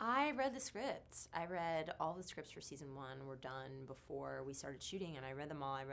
I read the scripts. I read all the scripts for season 1 were done before we started shooting, and I read them all. I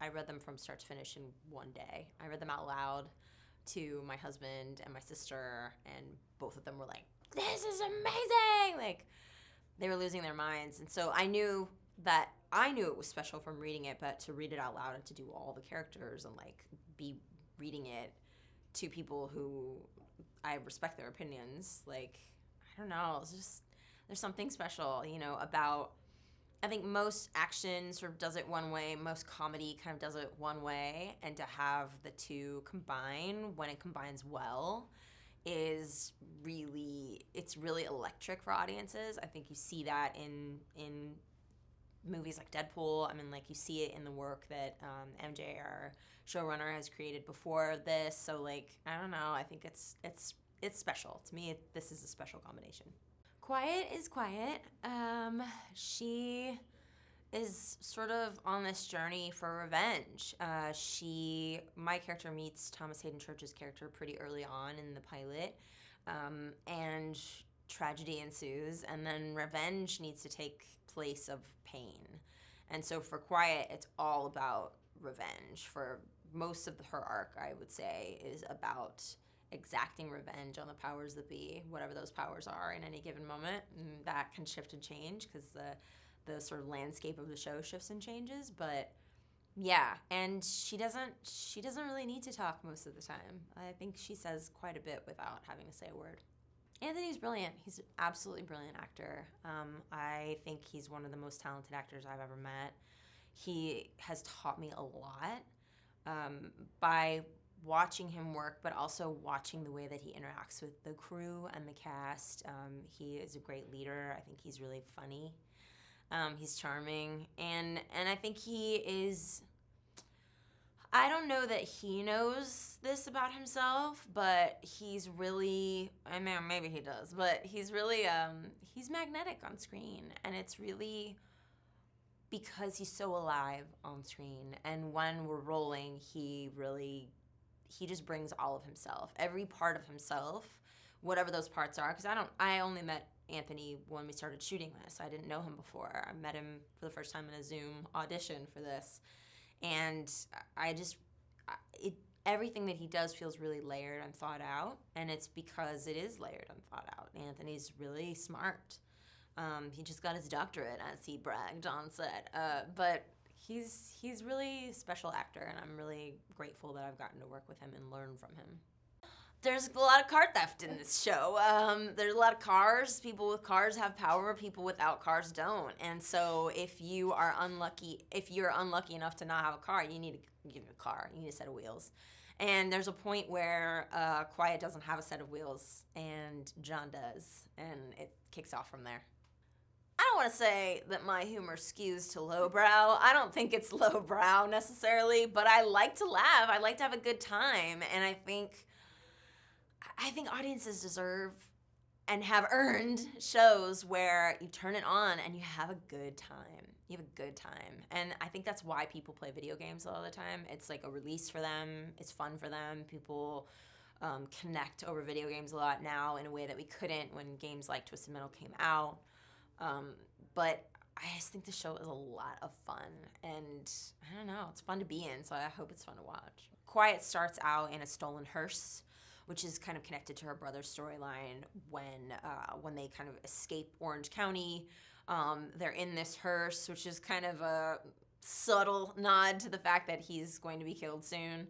read them from start to finish in one day. I read them out loud to my husband and my sister, and both of them were like, "This is amazing!" Like, they were losing their minds. And so I knew it was special from reading it, but to read it out loud and to do all the characters and like be reading it to people who I respect their opinions, like, I don't know, it's just, there's something special, about, I think most action sort of does it one way, most comedy kind of does it one way, and to have the two combine when it combines well it's really electric for audiences. I think you see that in movies like Deadpool. I mean, like, you see it in the work that MJ, our showrunner, has created before this. So, like, I don't know. I think it's special. To me, this is a special combination. Quiet is Quiet. She is sort of on this journey for revenge. My character meets Thomas Hayden Church's character pretty early on in the pilot, and tragedy ensues, and then revenge needs to take place of pain. And so for Quiet, it's all about revenge. For most of her arc, I would say, is about exacting revenge on the powers that be, whatever those powers are in any given moment. And that can shift and change because the sort of landscape of the show shifts and changes. But yeah, and she doesn't really need to talk most of the time. I think she says quite a bit without having to say a word. Anthony's brilliant. He's an absolutely brilliant actor. I think he's one of the most talented actors I've ever met. He has taught me a lot by watching him work, but also watching the way that he interacts with the crew and the cast. He is a great leader. I think he's really funny. He's charming. And I think he is... I don't know that he knows this about himself, but he's really, I mean, maybe he does, but he's really, he's magnetic on screen, and it's really because he's so alive on screen, and when we're rolling, he just brings all of himself, every part of himself, whatever those parts are, because I only met Anthony when we started shooting this. I didn't know him before. I met him for the first time in a Zoom audition for this. And everything that he does feels really layered and thought out, and it's because it is layered and thought out. Anthony's really smart. He just got his doctorate, as he bragged on set. But he's really a special actor, and I'm really grateful that I've gotten to work with him and learn from him. There's a lot of car theft in this show. There's a lot of cars. People with cars have power. People without cars don't. And so if you're unlucky enough to not have a car, you need to get a car. You need a set of wheels. And there's a point where Quiet doesn't have a set of wheels, and John does. And it kicks off from there. I don't want to say that my humor skews to lowbrow. I don't think it's lowbrow necessarily, but I like to laugh. I like to have a good time. And I think audiences deserve and have earned shows where you turn it on and you have a good time. You have a good time. And I think that's why people play video games a lot of the time. It's like a release for them. It's fun for them. People connect over video games a lot now in a way that we couldn't when games like Twisted Metal came out. But I just think the show is a lot of fun. And I don't know, it's fun to be in, so I hope it's fun to watch. Quiet starts out in a stolen hearse, which is kind of connected to her brother's storyline when they kind of escape Orange County. They're in this hearse, which is kind of a subtle nod to the fact that he's going to be killed soon.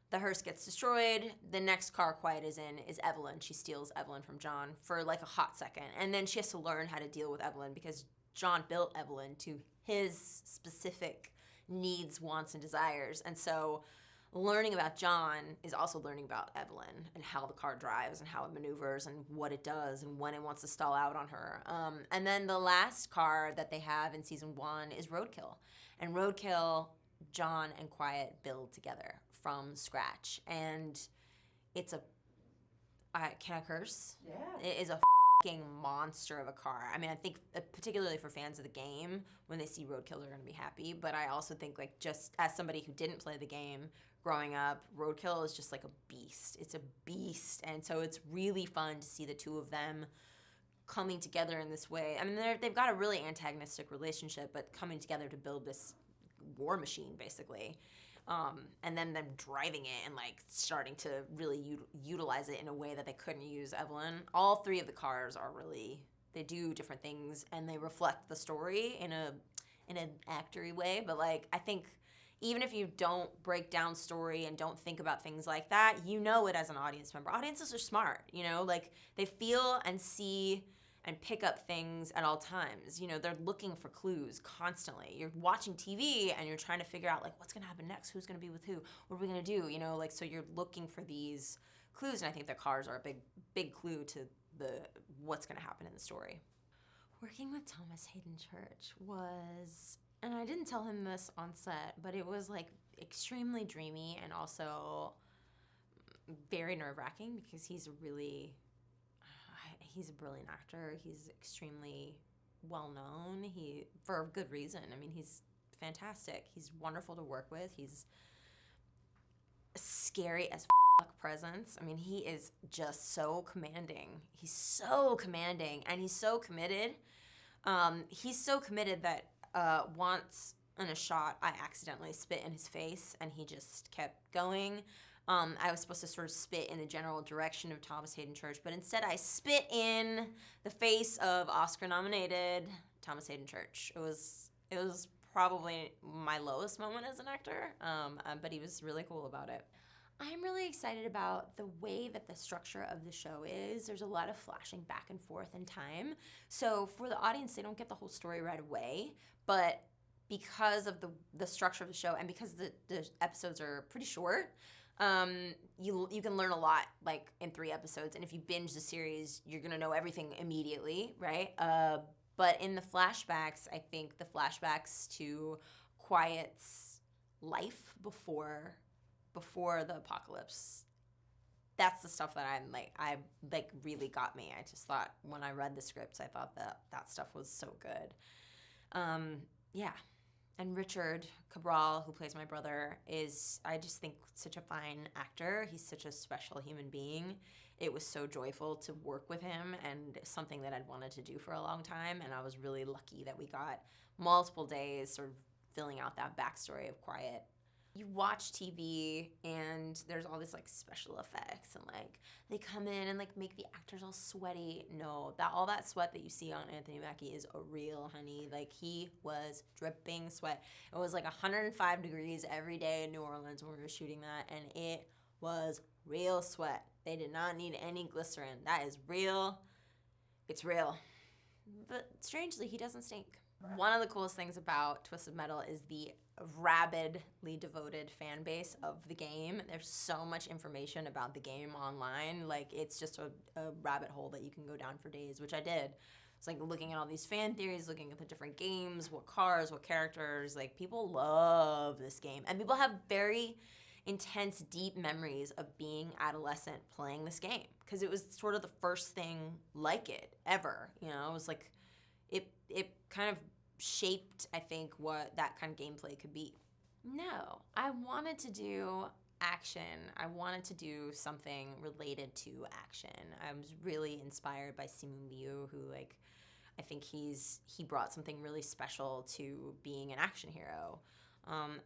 The hearse gets destroyed. The next car Quiet is in is Evelyn. She steals Evelyn from John for like a hot second. And then she has to learn how to deal with Evelyn because John built Evelyn to his specific needs, wants, and desires. And so learning about John is also learning about Evelyn and how the car drives and how it maneuvers and what it does and when it wants to stall out on her. And then the last car that they have in season 1 is Roadkill. And Roadkill, John and Quiet build together from scratch. And it's can I curse? Yeah. It is a fucking monster of a car. I mean, I think particularly for fans of the game, when they see Roadkill, they're going to be happy. But I also think, like, just as somebody who didn't play the game growing up, Roadkill is just like a beast. It's a beast. And so it's really fun to see the two of them coming together in this way. I mean, they've got a really antagonistic relationship, but coming together to build this war machine, basically. And then them driving it and, like, starting to really utilize it in a way that they couldn't use Evelyn. All three of the cars are really, they do different things, and they reflect the story in an actory way. But, like, I think even if you don't break down story and don't think about things like that, you know it as an audience member. Audiences are smart, you know? Like, they feel and see and pick up things at all times. You know, they're looking for clues constantly. You're watching TV and you're trying to figure out, like, what's going to happen next? Who's going to be with who? What are we going to do? You know, like, so you're looking for these clues, and I think the cars are a big clue to what's going to happen in the story. Working with Thomas Hayden Church was, and I didn't tell him this on set, but it was, like, extremely dreamy and also very nerve-wracking because he's a brilliant actor. He's extremely well-known. For a good reason. I mean, he's fantastic. He's wonderful to work with. He's a scary as presence. I mean, he is just so commanding. He's so commanding, and he's so committed. He's so committed that once in a shot, I accidentally spit in his face, and he just kept going. I was supposed to sort of spit in the general direction of Thomas Hayden Church, but instead I spit in the face of Oscar-nominated Thomas Hayden Church. It was probably my lowest moment as an actor, but he was really cool about it. I'm really excited about the way that the structure of the show is. There's a lot of flashing back and forth in time. So for the audience, they don't get the whole story right away, but because of the structure of the show and because the episodes are pretty short, you can learn a lot, like, in 3 episodes. And if you binge the series, you're going to know everything immediately, right? But in the flashbacks, I think the flashbacks to Quiet's life before the apocalypse, that's the stuff that I really got me. I just thought, when I read the scripts, I thought that stuff was so good. Yeah. And Richard Cabral, who plays my brother, is, I just think, such a fine actor. He's such a special human being. It was so joyful to work with him, and something that I'd wanted to do for a long time. And I was really lucky that we got multiple days sort of filling out that backstory of Quiet. You watch TV and there's all this, like, special effects, and, like, they come in and, like, make the actors all sweaty. No, all that sweat that you see on Anthony Mackie is a real, honey. Like, he was dripping sweat. It was like 105 degrees every day in New Orleans when we were shooting that, and it was real sweat. They did not need any glycerin. That is real. It's real. But strangely, he doesn't stink. One of the coolest things about Twisted Metal is the rabidly devoted fan base of the game. There's so much information about the game online. Like, it's just a rabbit hole that you can go down for days, which I did. It's like looking at all these fan theories, looking at the different games, what cars, what characters. Like, people love this game. And people have very intense, deep memories of being adolescent playing this game, because it was sort of the first thing like it ever. You know, it was like, it kind of shaped, I think, what that kind of gameplay could be. No, I wanted to do action. I wanted to do something related to action. I was really inspired by Simu Liu, who, like, I think he brought something really special to being an action hero.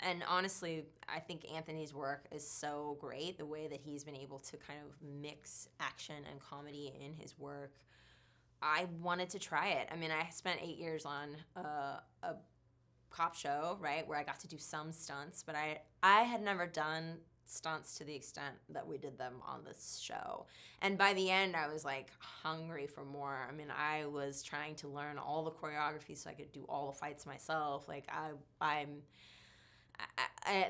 And honestly, I think Anthony's work is so great, the way that he's been able to kind of mix action and comedy in his work. I wanted to try it. I mean, I spent 8 years on a cop show, right, where I got to do some stunts, but I had never done stunts to the extent that we did them on this show. And by the end, I was, like, hungry for more. I mean, I was trying to learn all the choreography so I could do all the fights myself. Like,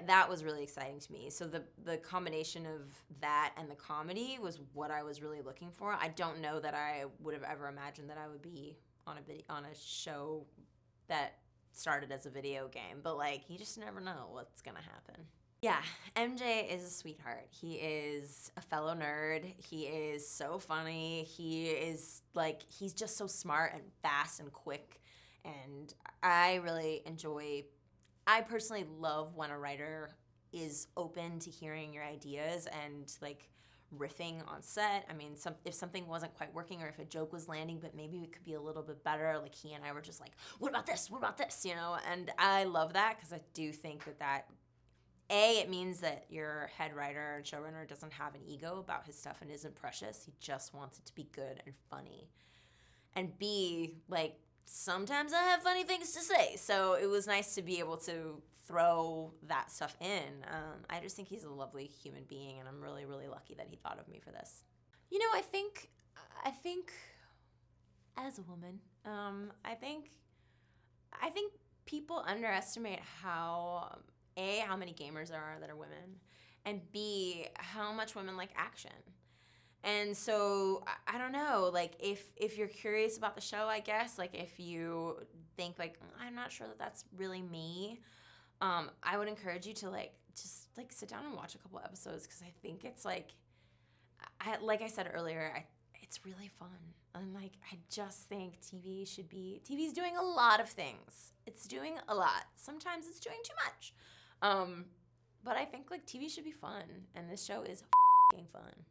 that was really exciting to me. So the combination of that and the comedy was what I was really looking for. I don't know that I would have ever imagined that I would be on a show that started as a video game, but, like, you just never know what's gonna happen. Yeah, MJ is a sweetheart. He is a fellow nerd. He is so funny. He is, like, he's just so smart and fast and quick, and I personally love when a writer is open to hearing your ideas and, like, riffing on set. I mean, if something wasn't quite working or if a joke was landing, but maybe it could be a little bit better, like he and I were just like, what about this? What about this? You know, and I love that because I do think that it means that your head writer and showrunner doesn't have an ego about his stuff and isn't precious. He just wants it to be good and funny. And B, like, sometimes I have funny things to say. So it was nice to be able to throw that stuff in. I just think he's a lovely human being, and I'm really, really lucky that he thought of me for this. You know, I think as a woman, I think people underestimate how many gamers there are that are women, and B, how much women like action. And so, I don't know, like, if you're curious about the show, I guess, like, if you think, like, I'm not sure that that's really me, I would encourage you to, like, just, like, sit down and watch a couple episodes, because I think it's, like I said earlier, it's really fun. And, like, I just think TV's doing a lot of things. It's doing a lot. Sometimes it's doing too much. But I think, like, TV should be fun, and this show is f***ing fun.